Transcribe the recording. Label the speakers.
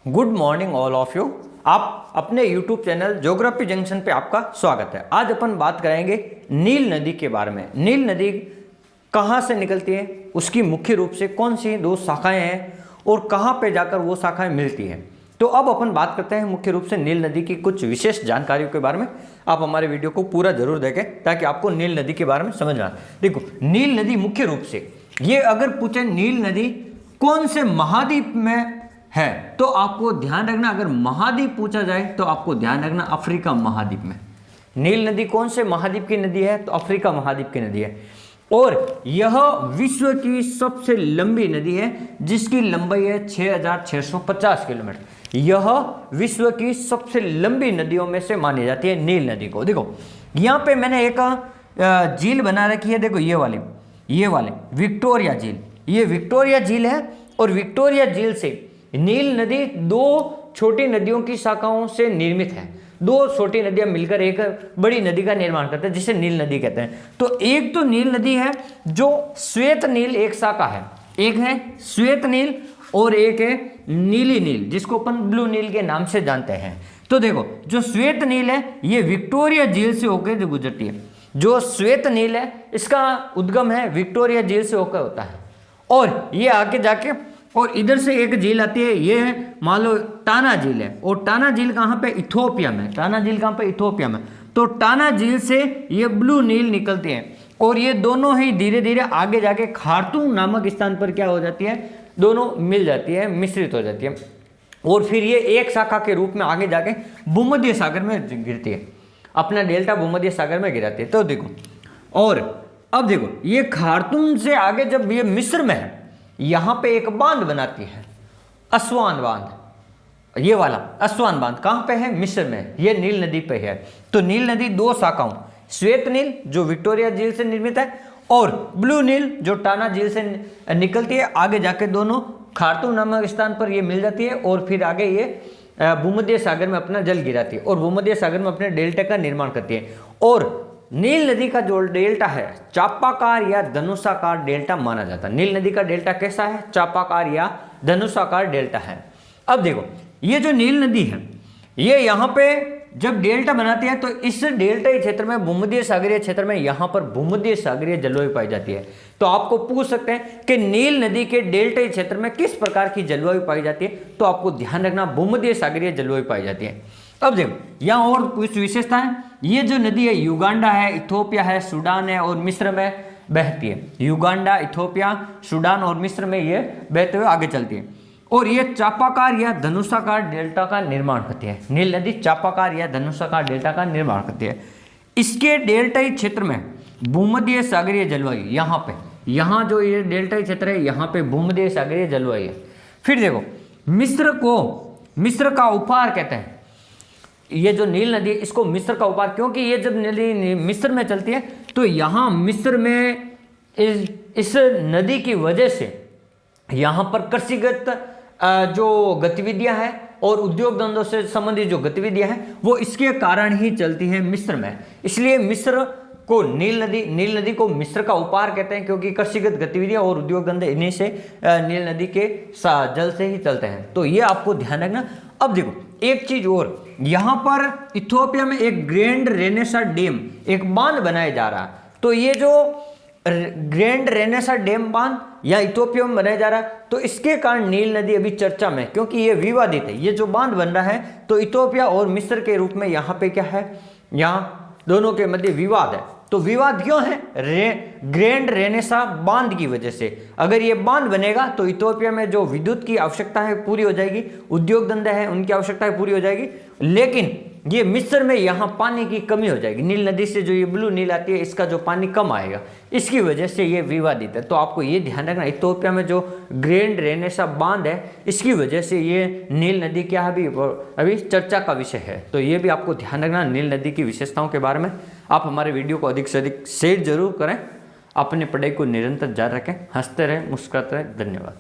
Speaker 1: Good morning all of you. आप अपने YouTube channel geography junction पे आपका स्वागत है। आज अपन बात करेंगे नील नदी के बारे में। नील नदी कहाँ से निकलती है, उसकी मुख्य रूप से कौन सी दो शाखाएं हैं और कहाँ पे जाकर वो शाखाएं मिलती हैं। तो अब अपन बात करते हैं मुख्य रूप से नील नदी की कुछ विशेष जानकारियों के बारे में। आप हमारे वीडियो को पूरा जरूर देखें ताकि आपको नील नदी के बारे में समझ में आए। देखो, नील नदी मुख्य रूप से ये अगर पूछे नील नदी कौन से महाद्वीप में है तो आपको ध्यान रखना, अगर महाद्वीप पूछा जाए तो आपको ध्यान रखना अफ्रीका महाद्वीप में। नील नदी कौन से महाद्वीप की नदी है तो अफ्रीका महाद्वीप की नदी है। और यह विश्व की सबसे लंबी नदी है जिसकी लंबाई है 6650 किलोमीटर। यह विश्व की सबसे लंबी नदियों में से मानी जाती है नील नदी को। देखो यहाँ पे मैंने एक झील बना रखी है। देखो ये वाले विक्टोरिया झील, ये विक्टोरिया झील है। और विक्टोरिया झील से नील नदी दो छोटी नदियों की शाखाओं से निर्मित है। दो छोटी नदियां मिलकर एक बड़ी नदी का निर्माण करते हैं जिसे नील नदी कहते हैं। तो एक तो नील नदी है जो श्वेत नील एक शाखा है, एक है श्वेत नील और एक है नीली नील जिसको अपन ब्लू नील के नाम से जानते हैं। तो देखो जो श्वेत नील है ये विक्टोरिया झील से होकर जो गुजरती है। जो श्वेत नील है इसका उद्गम है विक्टोरिया झील से होकर होता है और ये आगे जाके और इधर से एक झील आती है, ये है मान लो टाना झील है। और टाना झील कहाँ पे, इथोपिया में। टाना झील कहाँ पे, इथोपिया में। तो टाना झील से ये ब्लू नील निकलती है और ये दोनों ही धीरे धीरे आगे जाके खार्तूम नामक स्थान पर क्या हो जाती है, दोनों मिल जाती है, मिश्रित हो जाती है। और फिर ये एक शाखा के रूप में आगे जाके भूमध्य सागर में गिरती है, अपना डेल्टा भूमध्य सागर में गिराती है। तो देखो, और अब देखो ये खार्तूम से आगे जब ये मिस्र में है, यहां पे एक बांध बनाती है, असवान बांध। ये वाला असवान बांध कहां पे है, मिस्र में। ये नील नदी पे है। तो नील नदी दो शाखाओं, श्वेत नील जो विक्टोरिया झील से निर्मित है और ब्लू नील जो टाना झील से निकलती है, आगे जाके दोनों खार्तूम नामक स्थान पर ये मिल जाती है और फिर आगे ये भूमध्य सागर में अपना जल गिराती है और भूमध्य सागर में अपने डेल्टा का निर्माण करती है। और नील नदी का जो डेल्टा है चापाकार या धनुषाकार डेल्टा माना जाता है। नील नदी का डेल्टा कैसा है, चापाकार या धनुषाकार डेल्टा है। अब देखो ये जो नील नदी है ये यहाँ पे जब डेल्टा बनाती है तो इस डेल्टाई क्षेत्र में भूमध्य सागरीय क्षेत्र में यहाँ पर भूमध्य सागरीय जलवायु पाई जाती है। तो आपको पूछ सकते हैं कि नील नदी के डेल्टाई क्षेत्र में किस प्रकार की जलवायु पाई जाती है, तो आपको ध्यान रखना भूमध्य सागरीय जलवायु पाई जाती है। अब देखो यहाँ और कुछ विशेषता है। ये जो नदी है युगांडा है, इथोपिया है, सूडान है और मिस्र में बहती है। युगांडा, इथोपिया, सूडान और मिस्र में ये बहते हुए आगे चलती है और ये चापाकार या धनुषाकार डेल्टा का निर्माण करती है। नील नदी चापाकार या धनुषाकार डेल्टा का निर्माण करती है। इसके डेल्टाई क्षेत्र में भूमध्य सागरीय जलवायु, यहाँ जो ये डेल्टाई क्षेत्र है यहाँ पे भूमध्य सागरीय जलवायु है। फिर देखो मिस्र का उपहार कहते हैं। ये जो नील नदी है इसको मिस्र का उपहार, क्योंकि ये जब नदी मिस्र में चलती है तो यहाँ मिस्र में इस नदी की वजह से यहाँ पर कृषिगत जो गतिविधियां हैं और उद्योग धंधों से संबंधित जो गतिविधियां हैं वो इसके कारण ही चलती हैं मिस्र में। इसलिए मिस्र को नील नदी को मिस्र का उपहार कहते हैं, क्योंकि कृषिगत गतिविधियां और उद्योग धंधे इन्हीं से नील नदी के जल से ही चलते हैं। तो ये आपको ध्यान रखना। अब देखो एक चीज और, यहाँ पर इथोपिया में एक ग्रैंड रेनेसा डैम, एक बांध बनाया जा रहा है। तो ये जो ग्रैंड रेनेसा डैम बांध या इथोपिया में बनाया जा रहा है तो इसके कारण नील नदी अभी चर्चा में, क्योंकि ये विवादित है। ये जो बांध बन रहा है तो इथोपिया और मिस्र के रूप में यहाँ पे क्या है, यहाँ दोनों के मध्य विवाद है। तो विवाद क्यों है, ग्रैंड रेनेसा बांध की वजह से। अगर ये बांध बनेगा तो इथोपिया में जो विद्युत की आवश्यकता है पूरी हो जाएगी, उद्योग धंधे हैं उनकी आवश्यकताएं पूरी हो जाएगी, लेकिन ये मिस्र में यहाँ पानी की कमी हो जाएगी। नील नदी से जो ये ब्लू नील आती है इसका जो पानी कम आएगा, इसकी वजह से ये विवादित है। तो आपको ये ध्यान रखना इथोपिया में जो ग्रैंड रेनेसा बांध है इसकी वजह से ये नील नदी क्या है अभी चर्चा का विषय है। तो ये भी आपको ध्यान रखना नील नदी की विशेषताओं के बारे में। आप हमारे वीडियो को अधिक से अधिक शेयर जरूर करें। अपनी पढ़ाई को निरंतर जारी रखें, हंसते रहें, मुस्कुराते रहें। धन्यवाद।